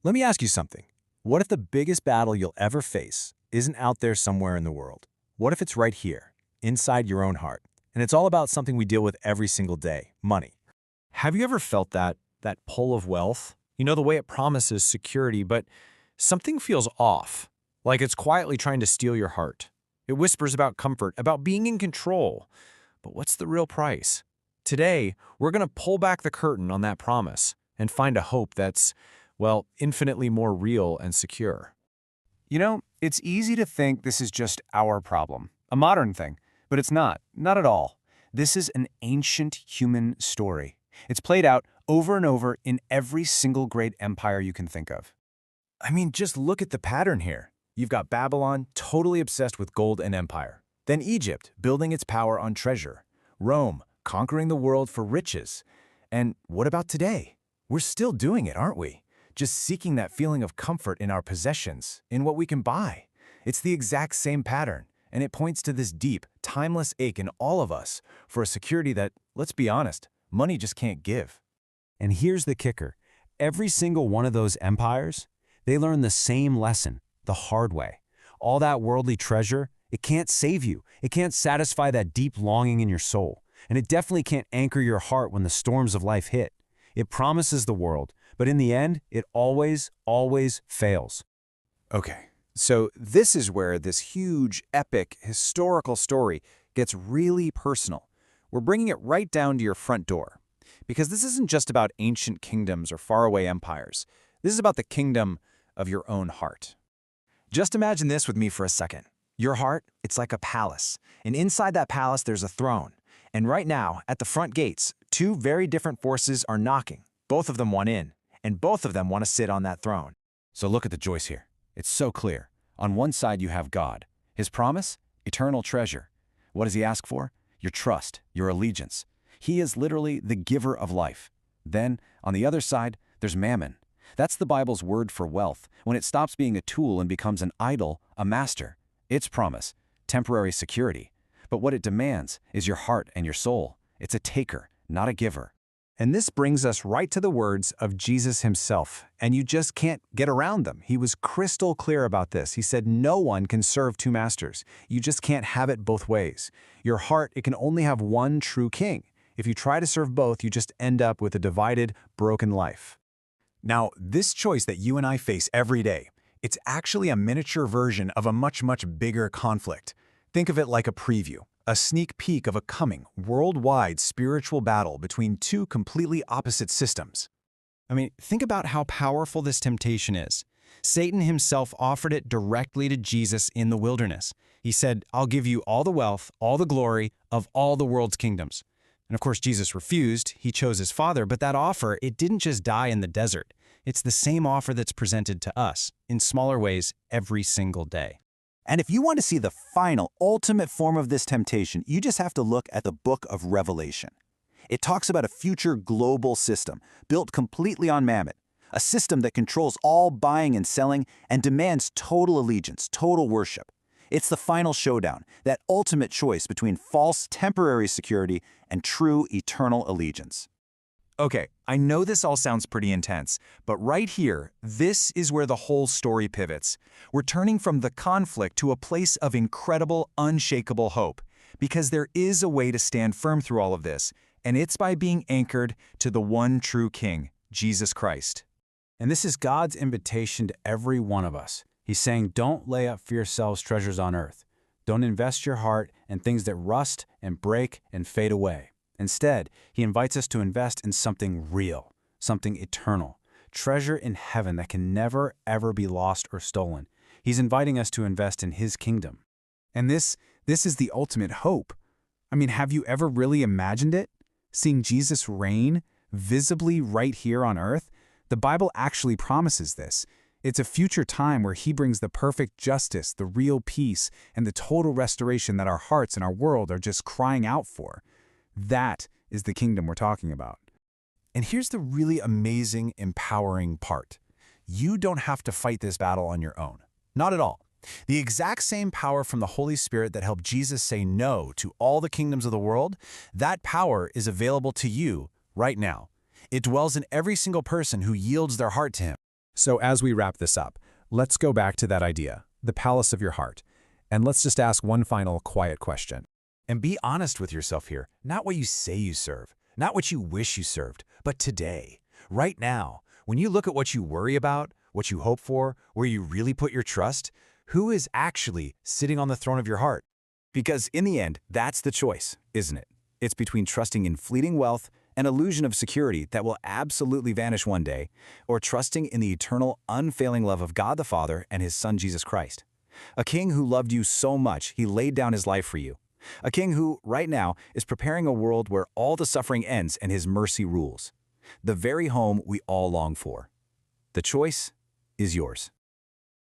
Let me ask you something. What if the biggest battle you'll ever face isn't out there somewhere in the world? What if it's right here, inside your own heart? And it's all about something we deal with every single day, money. Have you ever felt that pull of wealth? You know, the way it promises security, but something feels off, like it's quietly trying to steal your heart. It whispers about comfort, about being in control. But what's the real price? Today, we're going to pull back the curtain on that promise and find a hope that's, well, infinitely more real and secure. You know, it's easy to think this is just our problem, a modern thing, but it's not at all. This is an ancient human story. It's played out over and over in every single great empire you can think of. I mean, just look at the pattern here. You've got Babylon, totally obsessed with gold and empire. Then Egypt, building its power on treasure. Rome, conquering the world for riches. And what about today? We're still doing it, aren't we? Just seeking that feeling of comfort in our possessions, in what we can buy. It's the exact same pattern, and it points to this deep, timeless ache in all of us for a security that, let's be honest, money just can't give. And here's the kicker. Every single one of those empires, they learn the same lesson, the hard way. All that worldly treasure, it can't save you. It can't satisfy that deep longing in your soul. And it definitely can't anchor your heart when the storms of life hit. It promises the world, but in the end, it always fails. Okay, so this is where this huge, epic, historical story gets really personal. We're bringing it right down to your front door. Because this isn't just about ancient kingdoms or faraway empires. This is about the kingdom of your own heart. Just imagine this with me for a second. Your heart, it's like a palace. And inside that palace, there's a throne. And right now, at the front gates, two very different forces are knocking. Both of them want in, and both of them want to sit on that throne. So look at the choice here. It's so clear. On one side, you have God. His promise? Eternal treasure. What does he ask for? Your trust, your allegiance. He is literally the giver of life. Then, on the other side, there's Mammon. That's the Bible's word for wealth, when it stops being a tool and becomes an idol, a master. Its promise, temporary security. But what it demands is your heart and your soul. It's a taker, not a giver. And this brings us right to the words of Jesus himself, and you just can't get around them. He was crystal clear about this. He said, no one can serve two masters. You just can't have it both ways. Your heart, it can only have one true king. If you try to serve both, you just end up with a divided, broken life. Now, this choice that you and I face every day, it's actually a miniature version of a much bigger conflict. Think of it like a preview, a sneak peek of a coming, worldwide spiritual battle between two completely opposite systems. I mean, think about how powerful this temptation is. Satan himself offered it directly to Jesus in the wilderness. He said, I'll give you all the wealth, all the glory of all the world's kingdoms. And of course, Jesus refused. He chose his Father, but that offer, it didn't just die in the desert. It's the same offer that's presented to us, in smaller ways, every single day. And if you want to see the final, ultimate form of this temptation, you just have to look at the book of Revelation. It talks about a future global system built completely on Mammon, a system that controls all buying and selling and demands total allegiance, total worship. It's the final showdown, that ultimate choice between false temporary security and true eternal allegiance. Okay, I know this all sounds pretty intense, but right here, this is where the whole story pivots. We're turning from the conflict to a place of incredible, unshakable hope, because there is a way to stand firm through all of this, and it's by being anchored to the one true King, Jesus Christ. And this is God's invitation to every one of us. He's saying, don't lay up for yourselves treasures on earth. Don't invest your heart in things that rust and break and fade away. Instead, he invites us to invest in something real, something eternal, treasure in heaven that can never, ever be lost or stolen. He's inviting us to invest in his kingdom. And this is the ultimate hope. I mean, have you ever really imagined it? Seeing Jesus reign visibly right here on earth? The Bible actually promises this. It's a future time where he brings the perfect justice, the real peace, and the total restoration that our hearts and our world are just crying out for. That is the kingdom we're talking about. And here's the really amazing, empowering part. You don't have to fight this battle on your own. Not at all. The exact same power from the Holy Spirit that helped Jesus say no to all the kingdoms of the world, that power is available to you right now. It dwells in every single person who yields their heart to him. So as we wrap this up, let's go back to that idea, the palace of your heart, and let's just ask one final quiet question. And be honest with yourself here, not what you say you serve, not what you wish you served, but today, right now, when you look at what you worry about, what you hope for, where you really put your trust, who is actually sitting on the throne of your heart? Because in the end, that's the choice, isn't it? It's between trusting in fleeting wealth, an illusion of security that will absolutely vanish one day, or trusting in the eternal, unfailing love of God the Father and His Son Jesus Christ. A king who loved you so much, He laid down His life for you. A king who, right now, is preparing a world where all the suffering ends and His mercy rules. The very home we all long for. The choice is yours.